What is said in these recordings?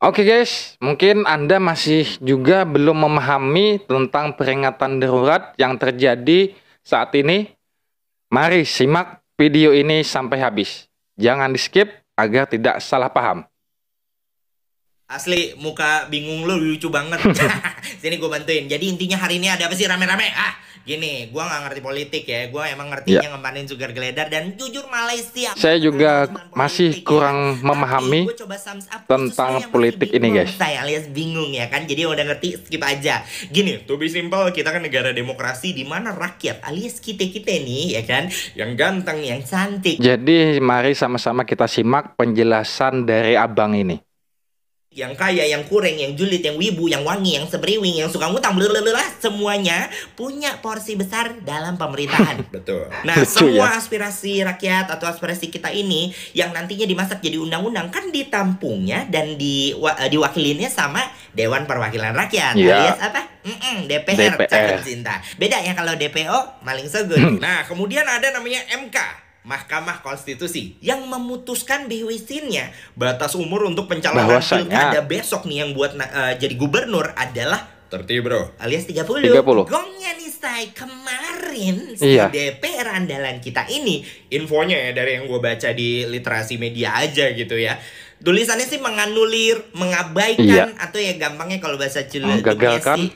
Oke guys, mungkin Anda masih juga belum memahami tentang peringatan darurat yang terjadi saat ini. Mari simak video ini sampai habis. Jangan di-skip agar tidak salah paham. Asli, muka bingung lu lucu banget. Sini gue bantuin. Jadi intinya hari ini ada apa sih rame-rame? Gini, gue nggak ngerti politik ya. Gue emang ngertinya ngemanin sugar glider dan jujur Malaysia. Saya juga masih kurang memahami tentang politik ini guys. Saya alias bingung ya kan. Jadi udah ngerti skip aja. Gini, to be simple, kita kan negara demokrasi di mana rakyat alias kita nih ya kan, yang ganteng, yang cantik. Jadi mari sama-sama kita simak penjelasan dari abang ini. Yang kaya, yang kurang, yang julid, yang wibu, yang wangi, yang semeriwing, yang suka ngutang, blablabla, semuanya punya porsi besar dalam pemerintahan. Betul. Nah, semua aspirasi rakyat atau aspirasi kita ini yang nantinya dimasak jadi undang-undang kan ditampungnya dan diwakilinnya sama Dewan Perwakilan Rakyat, alias apa? DPR. Cakep cinta. Beda ya kalau DPO, maling so good. Nah, kemudian ada namanya MK. Mahkamah Konstitusi yang memutuskan bahwasannya batas umur untuk pencalonan pilkada besok nih yang buat jadi gubernur adalah 30 bro, alias 30. Gongnya nih say, kemarin si DPR andalan kita ini, infonya ya dari yang gue baca di literasi media aja gitu ya, tulisannya sih menganulir, mengabaikan, atau ya gampangnya kalau bahasa sih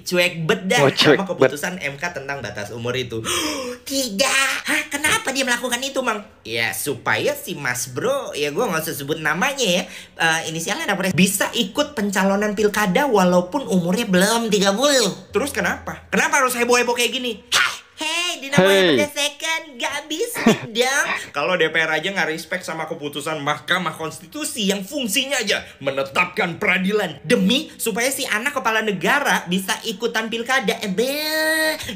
cuek bedah sama keputusan MK tentang batas umur itu. Tidak. Kenapa dia melakukan itu, Mang? Ya supaya si Mas Bro, ya gue nggak usah sebut namanya ya, inisialnya ada bisa ikut pencalonan pilkada walaupun umurnya belum 30. Terus kenapa? Kenapa harus heboh-heboh kayak gini? Hey, dinamanya berdasarkan gak bisa dong. Kalau DPR aja nggak respect sama keputusan Mahkamah Konstitusi yang fungsinya aja menetapkan peradilan demi supaya si anak kepala negara bisa ikutan pilkada.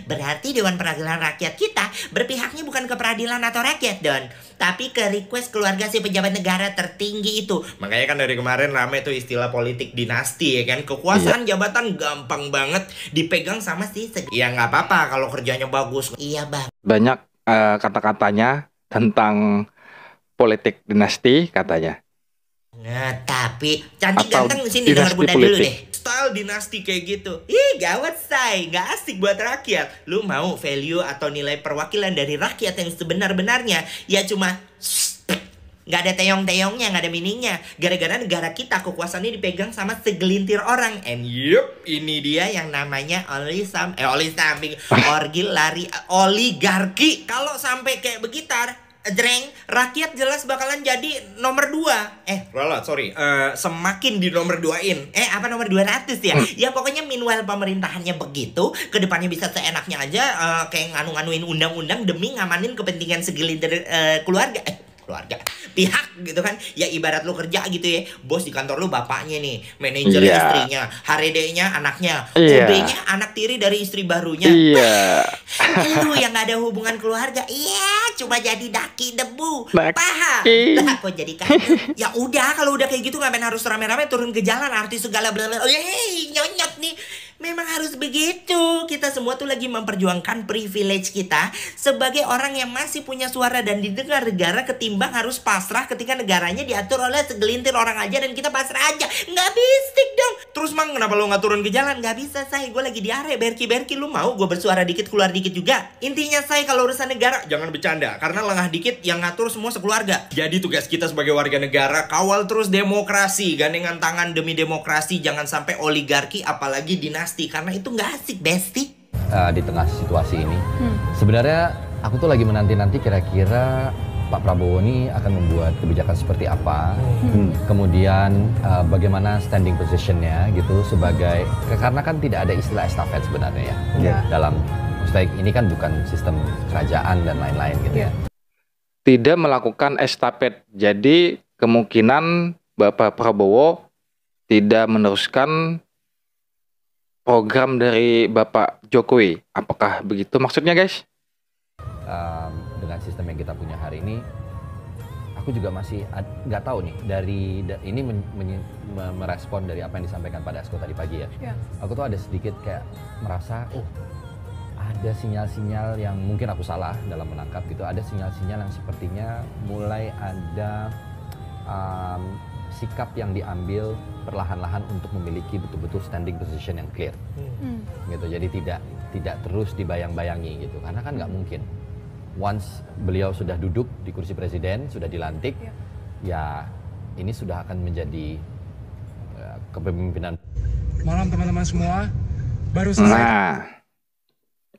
Berarti Dewan Perwakilan Rakyat kita berpihaknya bukan ke peradilan atau rakyat, Don, tapi ke request keluarga si pejabat negara tertinggi itu. Makanya kan dari kemarin rame tuh istilah politik dinasti ya kan. Kekuasaan jabatan gampang banget dipegang sama si ya nggak apa-apa kalau kerjanya bagus. Iya bang. Banyak kata-katanya tentang politik dinasti katanya. Nah tapi cantik ganteng sini denger Bunda dulu deh. Style dinasti kayak gitu. Ih gawat say, gak asik buat rakyat. Lu mau value atau nilai perwakilan dari rakyat yang sebenar-benarnya ya cuma gak ada teong-teongnya, gak ada meaningnya. Gara-gara negara kita kekuasaannya dipegang sama segelintir orang. And yup, ini dia yang namanya oligarki. Kalau sampai kayak begitar, jreng, rakyat jelas bakalan jadi nomor 2. Semakin di nomor 2-in. Nomor 200 ya? Ya pokoknya meanwhile pemerintahannya begitu, kedepannya bisa seenaknya aja kayak nganu-nganuin undang-undang demi ngamanin kepentingan segelintir keluarga pihak gitu kan. Ya ibarat lu kerja gitu ya, bos di kantor lu bapaknya nih, manajer istrinya, HRD-nya anaknya, OB-nya anak tiri dari istri barunya. Lu yang gak ada hubungan keluarga, cuma jadi daki debu, paham? Lah kok jadi kayak ya udah, kalau udah kayak gitu ngapain harus rame-rame turun ke jalan artis segala bla bla. Nyonyot nih. Memang harus begitu. Kita semua tuh lagi memperjuangkan privilege kita sebagai orang yang masih punya suara dan didengar negara, ketimbang harus pasrah ketika negaranya diatur oleh segelintir orang aja dan kita pasrah aja. Nggak bisik dong. Terus Mang, kenapa lo nggak turun ke jalan? Nggak bisa say, gue lagi diare, berki-berki. Lu mau gue bersuara dikit keluar dikit juga? Intinya say, kalau urusan negara jangan bercanda, karena lengah dikit yang ngatur semua sekeluarga. Jadi tugas kita sebagai warga negara, kawal terus demokrasi, gandengan tangan demi demokrasi. Jangan sampai oligarki apalagi dinasti, karena itu nggak asik, Besti. Di tengah situasi ini, sebenarnya aku tuh lagi menanti-nanti kira-kira Pak Prabowo ini akan membuat kebijakan seperti apa, kemudian bagaimana standing positionnya gitu sebagai, karena kan tidak ada istilah estafet sebenarnya ya, dalam ini kan bukan sistem kerajaan dan lain-lain gitu ya. Tidak melakukan estafet, jadi kemungkinan Bapak Prabowo tidak meneruskan program dari Bapak Jokowi. Apakah begitu maksudnya guys? Dengan sistem yang kita punya hari ini, aku juga masih nggak tahu nih ini merespon dari apa yang disampaikan pada Asko tadi pagi ya. Aku tuh ada sedikit kayak merasa ada sinyal-sinyal yang mungkin aku salah dalam menangkap gitu. Ada sinyal-sinyal yang sepertinya mulai ada sikap yang diambil perlahan-lahan untuk memiliki betul-betul standing position yang clear. Gitu. Jadi tidak terus dibayang-bayangi gitu. Karena kan nggak mungkin. Once beliau sudah duduk di kursi presiden, sudah dilantik, ya ini sudah akan menjadi kepemimpinan. Malam teman-teman semua, baru selesai. Nah,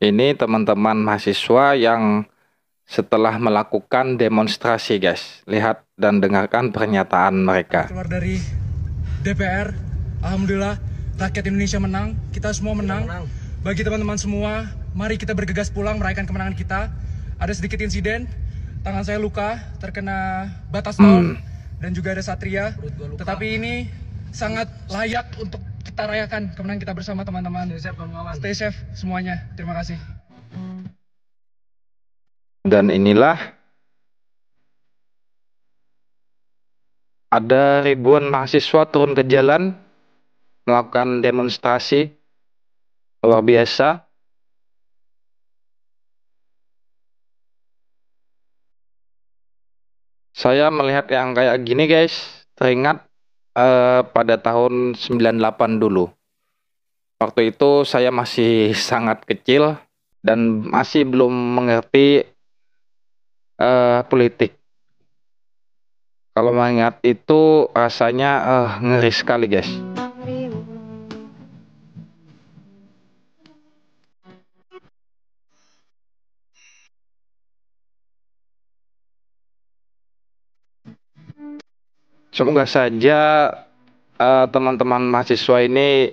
ini teman-teman mahasiswa yang setelah melakukan demonstrasi, guys. Lihat dan dengarkan pernyataan mereka. Keluar dari DPR, alhamdulillah rakyat Indonesia menang, kita semua menang. Bagi teman-teman semua, mari kita bergegas pulang merayakan kemenangan kita. Ada sedikit insiden, tangan saya luka, terkena batas tol, dan juga ada Satria. Tetapi ini sangat layak untuk kita rayakan kemenangan kita bersama teman-teman. Stay safe semuanya. Terima kasih. Dan inilah ada ribuan mahasiswa turun ke jalan melakukan demonstrasi luar biasa. Saya melihat yang kayak gini, guys, teringat pada tahun 98 dulu. Waktu itu saya masih sangat kecil dan masih belum mengerti politik. Kalau mengingat itu rasanya ngeri sekali, guys. Semoga saja teman-teman mahasiswa ini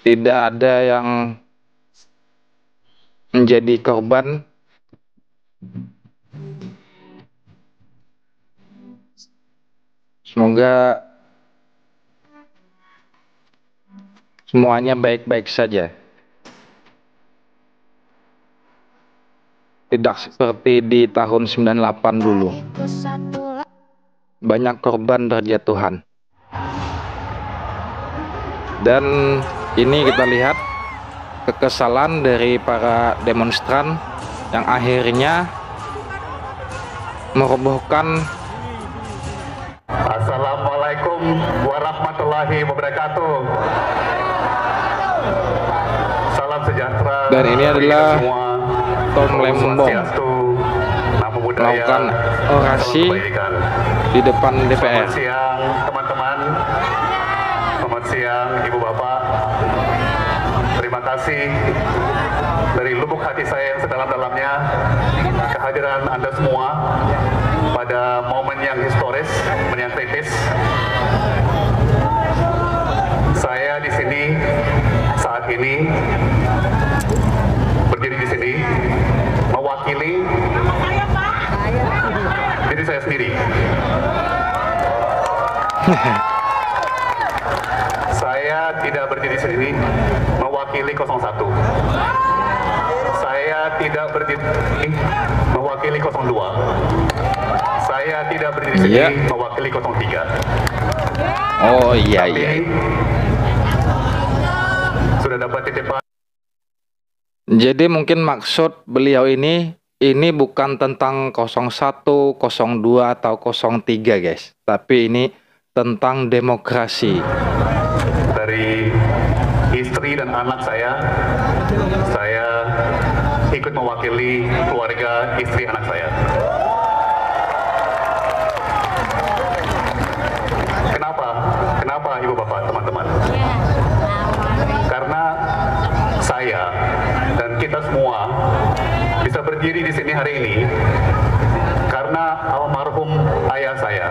tidak ada yang menjadi korban. Semoga semuanya baik-baik saja. Tidak seperti di tahun 98 dulu. Banyak korban berjatuhan. Dan ini kita lihat kekesalan dari para demonstran yang akhirnya merobohkan. Assalamualaikum warahmatullahi wabarakatuh. Salam sejahtera. Dan ini adalah Tom Lembong melakukan orasi di depan DPR. Selamat siang teman-teman. Selamat siang ibu bapak. Terima kasih dari lubuk hati saya yang sedalam-dalamnya kehadiran Anda semua pada momen yang historis, momen yang kritis. Saya di sini saat ini berdiri di sini mewakili diri saya sendiri. Saya tidak berdiri sendiri mewakili 01. Saya tidak berdiri mewakili 02. Saya tidak berdiri sendiri mewakili 03. Oh iya iya. Sudah dapat titipan. Jadi mungkin maksud beliau ini bukan tentang 01, 02 atau 03, guys. Tapi ini tentang demokrasi. Dari istri dan anak saya ikut mewakili keluarga istri anak saya. Kenapa ibu bapak, teman-teman? Karena saya dan kita semua bisa berdiri di sini hari ini karena almarhum ayah saya,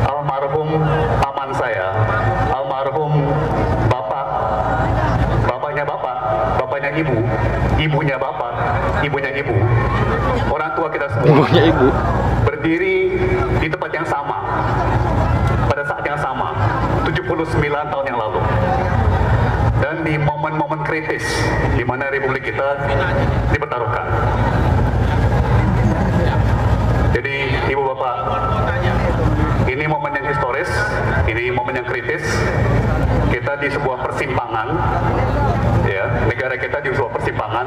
almarhum paman saya, almarhum bapaknya ibu, ibunya bapak, ibunya ibu, orang tua kita semua Ibunya ibu berdiri di tempat yang sama pada saat yang sama 79 tahun yang lalu. Dan di momen-momen kritis di mana Republik kita dipertaruhkan. Jadi ibu bapak, Ini momen yang historis, ini momen yang kritis. Kita di sebuah persimpangan, ya, negara kita di sebuah persimpangan,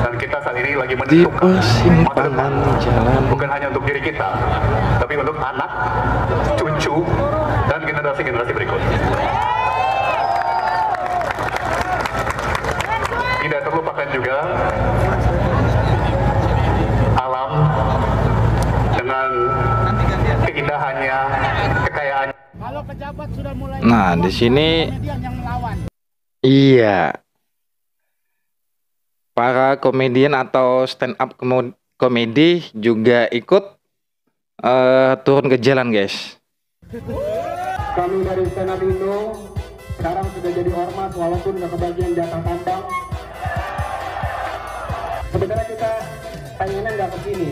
dan kita saat ini lagi Di menentukan persimpangan jalan. bukan hanya untuk diri kita, tapi untuk anak, cucu, dan generasi-generasi berikut. Tidak terlupakan juga alam dengan keindahannya, kekayaannya. Kalau pejabat sudah mulai Nah, di sini komedian yang melawan. iya. Para komedian atau stand up komedi juga ikut turun ke jalan, guys. Kami dari Stand Up Indo sekarang sudah jadi ormas walaupun nggak kebagian jatah tambang. Sebenarnya kita pengennya nggak kesini,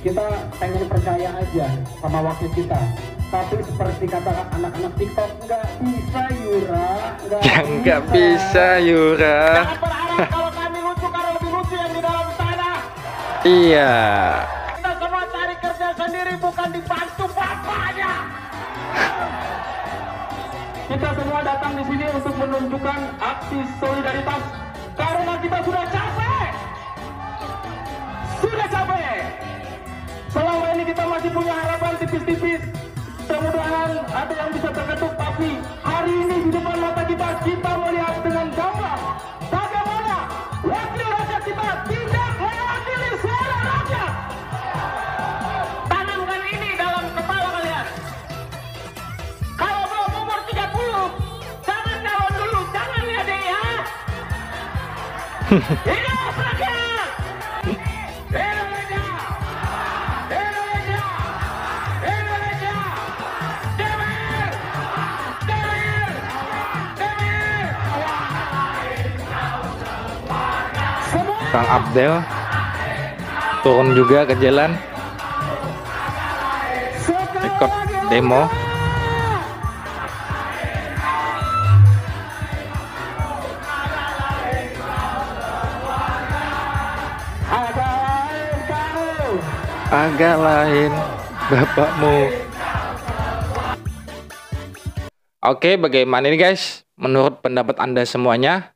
kita pengen percaya aja sama wakil kita. Tapi seperti kata anak-anak TikTok, nggak bisa Yura, Nggak bisa, Yura. Jangan berharap kalau kami lucu karena lebih lucu yang di dalam sana. Iya. Kita semua cari kerja sendiri bukan dibantu bapaknya. Kita semua datang di sini untuk menunjukkan aksi solidaritas karena kita sudah capek. Sudah capek. Selama ini kita masih punya harapan tipis-tipis. Mudah-mudahan ada yang bisa terketuk, tapi hari ini di depan mata kita melihat dengan gamblang bagaimana wakil rakyat kita tidak mewakili suara rakyat. Tanamkan ini dalam kepala kalian. Kalau belum umur 30, jangan calon dulu, jangan ya deh ya. Hidup rakyat! Indonesia! Indonesia! Indonesia! DPR! DPR! DPR! Semua Kang Abdel turun juga ke jalan ikut demo. Agak lain bapakmu. Oke, bagaimana ini guys? Menurut pendapat Anda semuanya?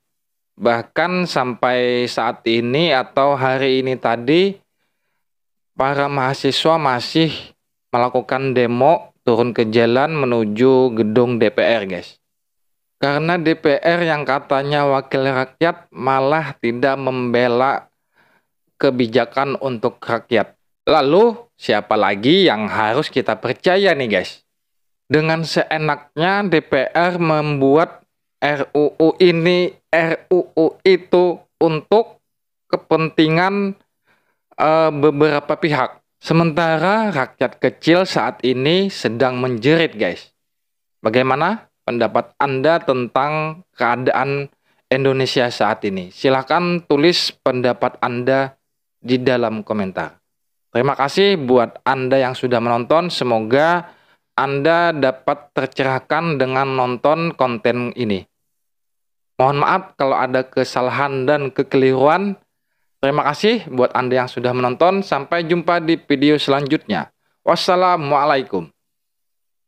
Bahkan sampai saat ini atau hari ini tadi, para mahasiswa masih melakukan demo turun ke jalan menuju gedung DPR, guys. Karena DPR yang katanya wakil rakyat malah tidak membela kebijakan untuk rakyat. Lalu, siapa lagi yang harus kita percaya nih, guys? Dengan seenaknya DPR membuat RUU ini, RUU itu untuk kepentingan beberapa pihak. Sementara rakyat kecil saat ini sedang menjerit, guys. Bagaimana pendapat Anda tentang keadaan Indonesia saat ini? Silahkan tulis pendapat Anda di dalam komentar. Terima kasih buat Anda yang sudah menonton. Semoga Anda dapat tercerahkan dengan nonton konten ini. Mohon maaf kalau ada kesalahan dan kekeliruan. Terima kasih buat Anda yang sudah menonton. Sampai jumpa di video selanjutnya. Wassalamualaikum.